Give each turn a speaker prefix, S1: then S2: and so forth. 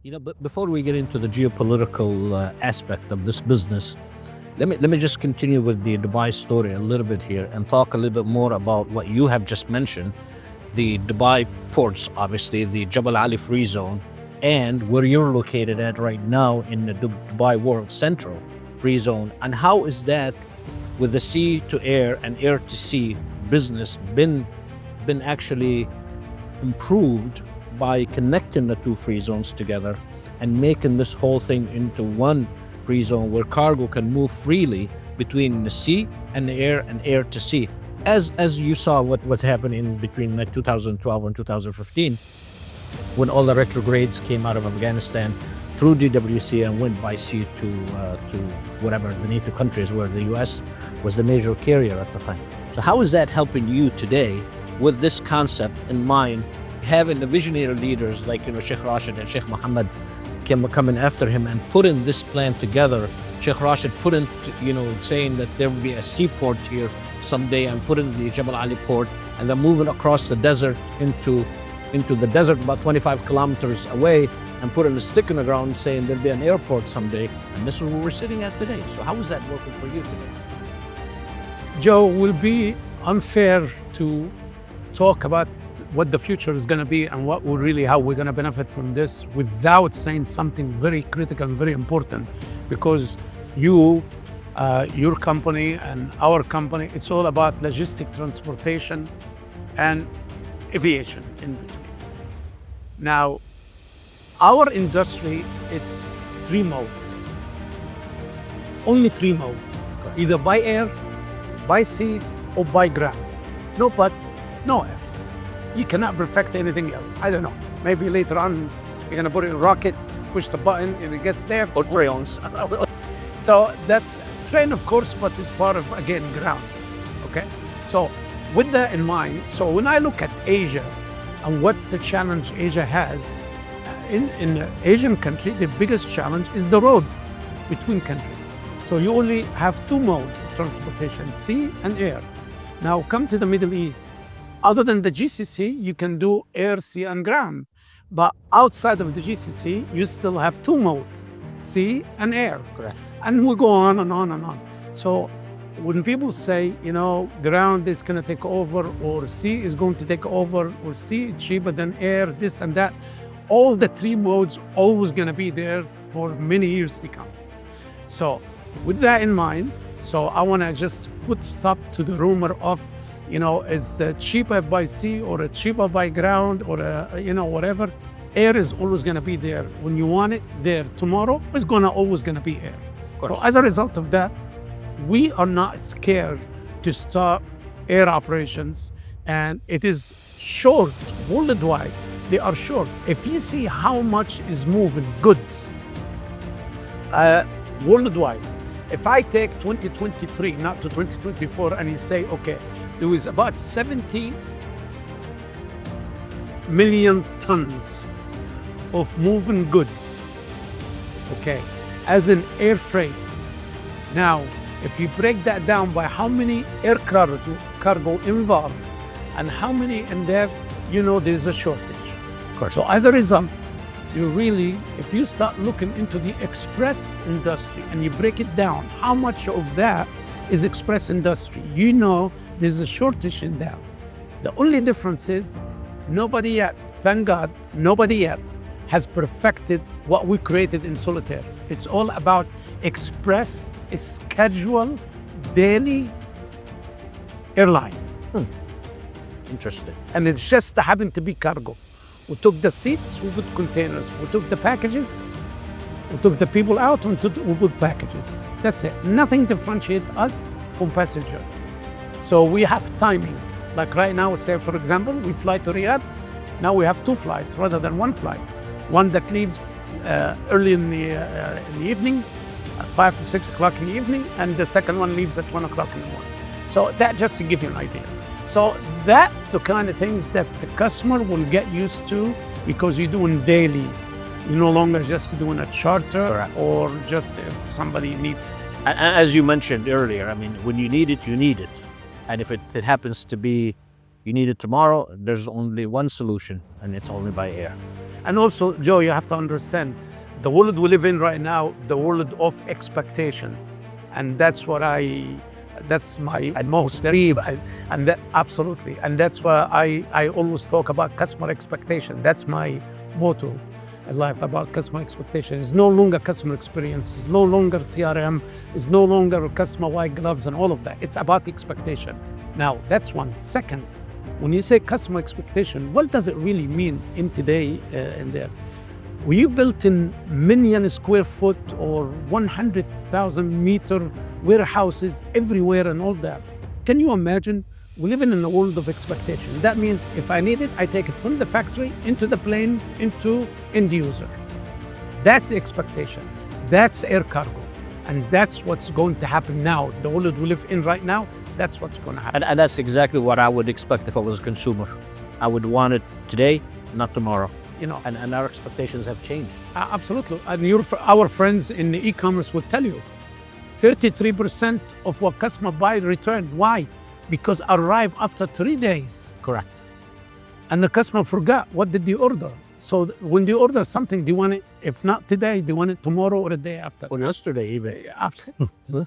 S1: But before we get into the geopolitical aspect of this business, let me just continue with the Dubai story a little bit here and talk a little bit more about what you have just mentioned, the Dubai ports, obviously the Jebel Ali free zone, and where you're located at right now in the Dubai World Central free zone. And how is that with the sea to air and air to sea business been actually improved by connecting the two free zones together and making this whole thing into one free zone where cargo can move freely between the sea and the air and air to sea. As you saw what's happening between like 2012 and 2015, when all the retrogrades came out of Afghanistan through DWC and went by sea to whatever the NATO countries where the US was the major carrier at the time. So how is that helping you today with this concept in mind, having the visionary leaders like Sheikh Rashid and Sheikh Mohammed coming after him and putting this plan together? Sheikh Rashid put in, saying that there will be a seaport here someday, and put in the Jebel Ali port, and then moving across the desert into the desert about 25 kilometers away, and putting a stick in the ground saying there'll be an airport someday. And this is where we're sitting at today. So how is that working for you today?
S2: Joe, will be unfair to talk about what the future is going to be and how we're going to benefit from this without saying something very critical and very important, because your company and our company, it's all about logistic transportation and aviation in between. Now, our industry, it's three mode, only three mode, either by air, by sea, or by ground. No buts, no ifs. You cannot perfect anything else. I don't know. Maybe later on, you're gonna put it in rockets, push the button, and it gets there.
S1: Or drones.
S2: So that's train, of course, but it's part of, again, ground. Okay? So with that in mind, so when I look at Asia and what's the challenge Asia has, in the Asian country, the biggest challenge is the road between countries. So you only have two modes of transportation, sea and air. Now come to the Middle East. Other than the GCC, you can do air, sea, and ground. But outside of the GCC, you still have two modes, sea and air.
S1: Correct.
S2: And we go on and on and on. So when people say, ground is going to take over, or sea is going to take over, or sea is cheaper than air, this and that, all the three modes always going to be there for many years to come. So with that in mind, so I want to just put stop to the rumor of, is cheaper by sea or cheaper by ground or, whatever. Air is always going to be there. When you want it there tomorrow, it's always going to be air. So as a result of that, we are not scared to start air operations, and it is short worldwide. They are short. If you see how much is moving goods worldwide, if I take 2023, not to 2024, and you say, okay, there was about 70 million tons of moving goods, okay, as an air freight. Now, if you break that down by how many air cargo involved and how many in there, there's a shortage. So as a result, if you start looking into the express industry and you break it down, how much of that is express industry, there's a shortage in that. The only difference is nobody yet, thank God, nobody yet has perfected what we created in SolitAir. It's all about express, schedule, daily airline.
S1: Interesting.
S2: And it just happened to be cargo. We took the seats, we put containers. We took the packages, we took the people out, and we put packages. That's it. Nothing differentiates us from passenger. So we have timing. Like right now, say for example, we fly to Riyadh. Now we have two flights rather than one flight. One that leaves early in the evening, at 5 or 6 o'clock in the evening, and the second one leaves at 1 o'clock in the morning. So that just to give you an idea. So that the kind of things that the customer will get used to, because you're doing daily. You're no longer just doing a charter.
S1: Correct.
S2: Or just if somebody needs it.
S1: As you mentioned earlier, I mean, when you need it, you need it. And if it happens to be you need it tomorrow, there's only one solution, and it's only by air.
S2: And also, Joe, you have to understand, the world we live in right now, the world of expectations. And that's what that's my most dream. And that, absolutely. And that's why I always talk about customer expectation. That's my motto in life, about customer expectation. It's no longer customer experience. It's no longer CRM. It's no longer customer white gloves and all of that. It's about expectation. Now, that's one. Second, when you say customer expectation, what does it really mean in today in there? Were you built in million square foot or 100,000 meter warehouses everywhere and all that? Can you imagine? We live in a world of expectation. That means if I need it, I take it from the factory into the plane, into end user. That's the expectation. That's air cargo. And that's what's going to happen now. The world we live in right now, that's what's going to happen.
S1: And that's exactly what I would expect if I was a consumer. I would want it today, not tomorrow.
S2: You know,
S1: And our expectations have changed.
S2: absolutely. And our friends in the e-commerce will tell you, 33% of what customer buy return. Why? Because arrive after 3 days.
S1: Correct.
S2: And the customer forgot, what did they order? So when they order something, they want it, if not today, they want it tomorrow or the day after.
S1: Or yesterday even.
S2: Absolutely.